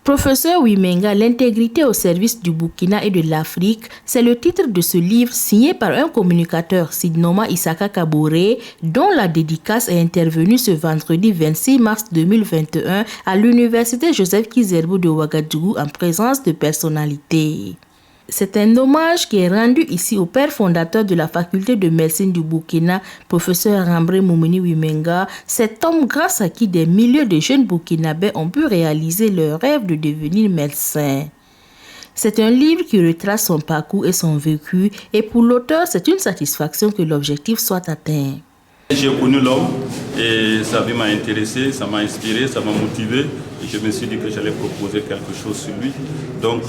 Professeur Wimenga, l'intégrité au service du Burkina et de l'Afrique, c'est le titre de ce livre signé par un communicateur, Sidnoma Isaka Kaboré, dont la dédicace est intervenue ce vendredi 26 mars 2021 à l'université Joseph Kizerbo de Ouagadougou en présence de personnalités. C'est un hommage qui est rendu ici au père fondateur de la faculté de médecine du Burkina, professeur Rambré Moumouni Wimenga, cet homme grâce à qui des milliers de jeunes burkinabés ont pu réaliser leur rêve de devenir médecin. C'est un livre qui retrace son parcours et son vécu, et pour l'auteur, c'est une satisfaction que l'objectif soit atteint. J'ai connu l'homme et sa vie m'a intéressé, ça m'a inspiré, ça m'a motivé, et je me suis dit que j'allais proposer quelque chose sur lui. Donc,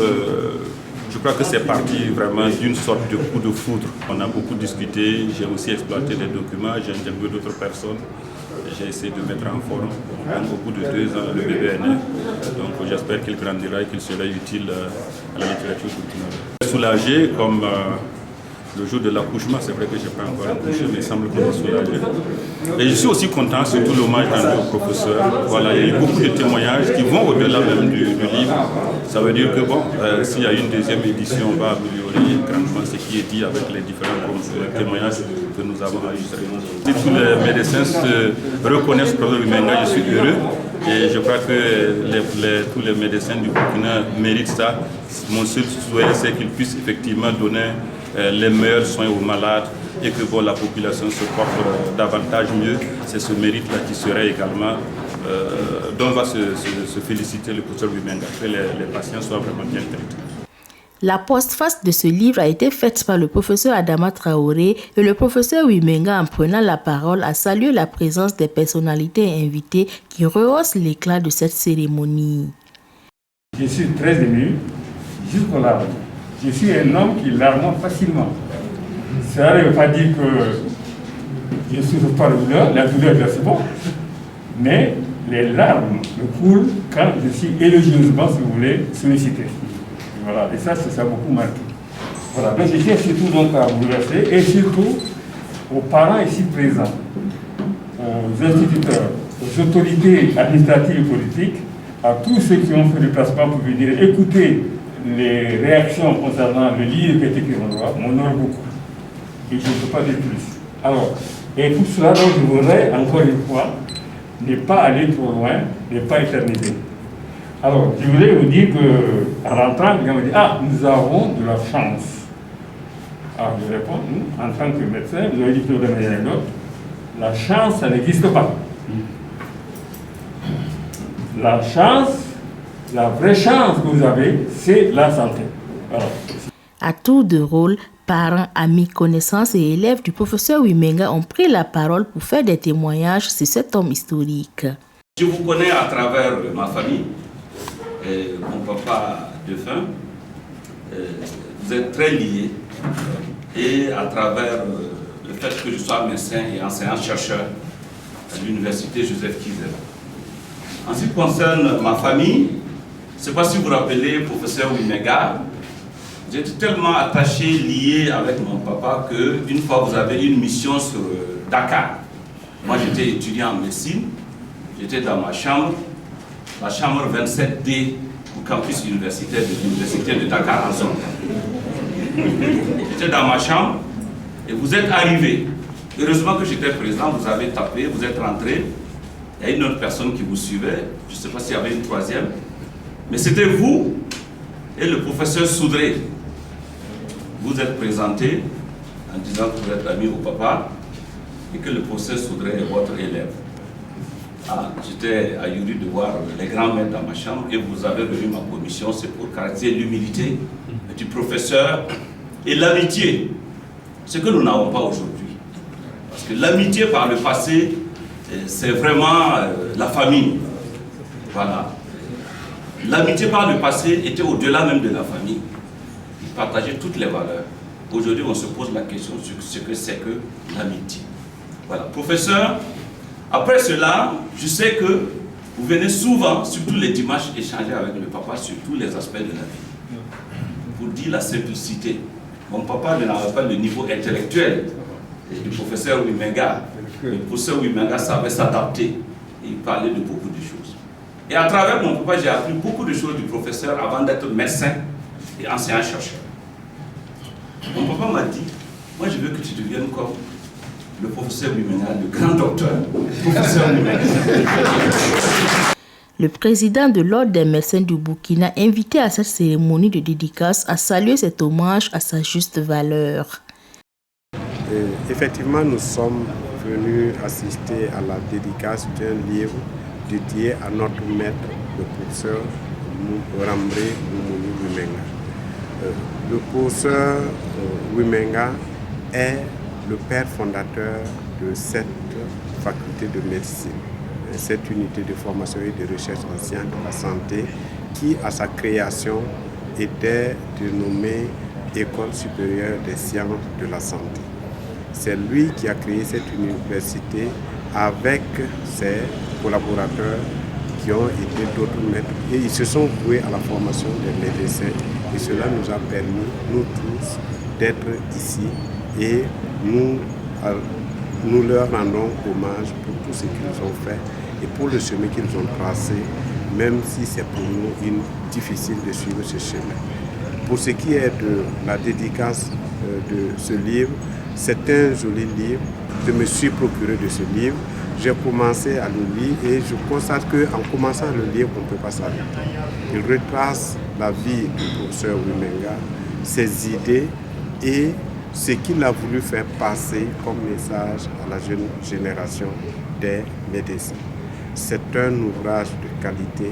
je crois que c'est parti vraiment d'une sorte de coup de foudre. On a beaucoup discuté, j'ai aussi exploité des documents, j'ai interviewé d'autres personnes. J'ai essayé de mettre en forme. Donc, au bout de 2 ans, le bébé est né. Donc j'espère qu'il grandira et qu'il sera utile à la littérature burkinabé. Soulagé comme le jour de l'accouchement, c'est vrai que je n'ai pas encore accouché, mais il semble qu'on est soulagé. Et je suis aussi content, surtout l'hommage rendu au professeur. Voilà, il y a eu beaucoup de témoignages qui vont au-delà même du livre. Ça veut dire que bon, s'il y a une deuxième édition, on va améliorer grandement ce qui est dit avec les différents témoignages que nous avons enregistrés. Si tous les médecins se reconnaissent le professeur Wimenga, je suis heureux. Et je crois que tous les médecins du Burkina méritent ça. Mon seul souhait, c'est qu'ils puissent effectivement donner les meilleurs soins aux malades et que bon, la population se porte davantage mieux. C'est ce mérite-là qui serait également, dont va se féliciter le professeur Wimenga, que les patients soient vraiment bien traités. La postface de ce livre a été faite par le professeur Adama Traoré et le professeur Wimenga, en prenant la parole, a salué la présence des personnalités invitées qui rehaussent l'éclat de cette cérémonie. Je suis très ému, jusqu'aux larmes. Je suis un homme qui larme facilement. Ça ne veut pas dire que je ne souffre pas de douleur, la douleur c'est bon, mais les larmes me coulent quand je suis élogieusement, si vous voulez, sollicité. Voilà, et ça a beaucoup marqué. Voilà, donc je tiens surtout donc à vous remercier et surtout aux parents ici présents, aux instituteurs, aux autorités administratives et politiques, à tous ceux qui ont fait le déplacement pour venir écouter les réactions concernant le livre qui a été écrit en droit, m'honore beaucoup. Et je ne peux pas dire plus. Alors, et pour cela, donc, je voudrais encore une fois ne pas aller trop loin, ne pas éterniser. Alors, je voulais vous dire qu'en rentrant, les gens me disent « Ah, nous avons de la chance ». Alors, je réponds « Nous, en tant que médecin, vous avez dit plutôt de manière d'autre, la chance, ça n'existe pas. La chance, la vraie chance que vous avez, c'est la santé. » Voilà. À tour de rôle, parents, amis, connaissances et élèves du professeur Wimenga ont pris la parole pour faire des témoignages sur cet homme historique. Je vous connais à travers ma famille. Mon papa défunt, vous êtes très liés, et à travers le fait que je sois médecin et enseignant-chercheur à l'université Joseph Kizerbo. En ce qui concerne ma famille, je ne sais pas si vous vous rappelez, professeur Wimenga, j'étais tellement attaché, lié avec mon papa qu'une fois vous avez une mission sur Dakar. Moi j'étais étudiant en médecine, j'étais dans ma chambre, la chambre 27D au campus universitaire de l'université de Dakar en zone. J'étais dans ma chambre et vous êtes arrivé. Heureusement que j'étais présent, vous avez tapé, vous êtes rentré. Il y a une autre personne qui vous suivait, je ne sais pas s'il y avait une troisième, mais c'était vous et le professeur Soudré. Vous êtes présenté en disant que vous êtes ami au papa et que le professeur Soudré est votre élève. Ah, j'étais ahuri de voir les grands maîtres dans ma chambre et vous avez revu ma commission, c'est pour caractériser l'humilité du professeur et l'amitié, ce que nous n'avons pas aujourd'hui. Parce que l'amitié par le passé, c'est vraiment la famille. Voilà. L'amitié par le passé était au-delà même de la famille. Ils partageaient toutes les valeurs. Aujourd'hui, on se pose la question sur ce que c'est que l'amitié. Voilà. Professeur, après cela, je sais que vous venez souvent, surtout les dimanches, échanger avec le papa sur tous les aspects de la vie. Pour dire la simplicité. Mon papa n'avait pas le niveau intellectuel du professeur Wimenga. Le professeur Wimenga savait s'adapter et il parlait de beaucoup de choses. Et à travers mon papa, j'ai appris beaucoup de choses du professeur avant d'être médecin et enseignant-chercheur. Mon papa m'a dit, moi je veux que tu deviennes comme le professeur Wimenga, le grand docteur, le professeur Wimenga. Le président de l'Ordre des médecins du Burkina, invité à cette cérémonie de dédicace, a salué cet hommage à sa juste valeur. Effectivement, nous sommes venus assister à la dédicace d'un livre dédié à notre maître, le professeur Rambré Moumouni Wimenga. Le professeur Wimenga est le père fondateur de cette faculté de médecine, cette unité de formation et de recherche en sciences de la santé qui, à sa création, était dénommée École supérieure des sciences de la santé. C'est lui qui a créé cette université avec ses collaborateurs qui ont été d'autres maîtres et ils se sont voués à la formation des médecins et cela nous a permis, nous tous, d'être ici et nous leur rendons hommage pour tout ce qu'ils ont fait et pour le chemin qu'ils ont tracé, même si c'est pour nous difficile de suivre ce chemin. Pour ce qui est de la dédicace de ce livre, c'est un joli livre. Je me suis procuré de ce livre. J'ai commencé à le lire et je constate qu'en commençant à le lire, on ne peut pas s'arrêter. Il retrace la vie du professeur Wimenga, ses idées et ce qu'il a voulu faire passer comme message à la jeune génération des médecins. C'est un ouvrage de qualité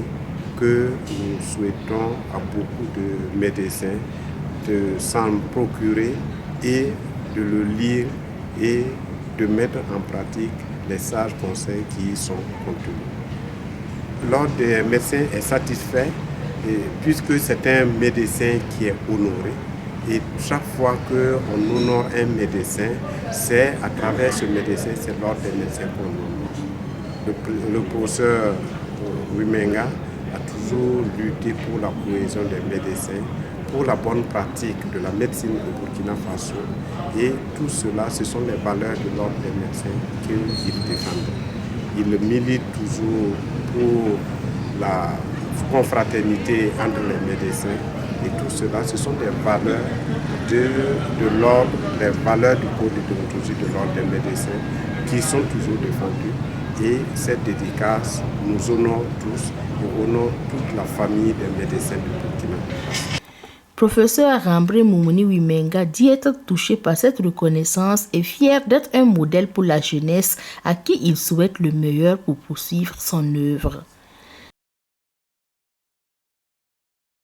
que nous souhaitons à beaucoup de médecins de s'en procurer et de le lire et de mettre en pratique les sages conseils qui y sont contenus. L'Ordre des médecins est satisfait puisque c'est un médecin qui est honoré. Et chaque fois qu'on honore un médecin, c'est à travers ce médecin, c'est l'Ordre des médecins qu'on honore. Le professeur Wimenga a toujours lutté pour la cohésion des médecins, pour la bonne pratique de la médecine au Burkina Faso. Et tout cela, ce sont les valeurs de l'Ordre des médecins qu'il défend. Il milite toujours pour la confraternité entre les médecins. Et tout cela, ce sont des valeurs de l'ordre, des valeurs du code de déontologie de l'Ordre des médecins qui sont toujours défendues. Et cette dédicace nous honore tous et honore toute la famille des médecins du Burkina. Professeur Rambré Moumouni Wimenga dit être touché par cette reconnaissance et fier d'être un modèle pour la jeunesse à qui il souhaite le meilleur pour poursuivre son œuvre.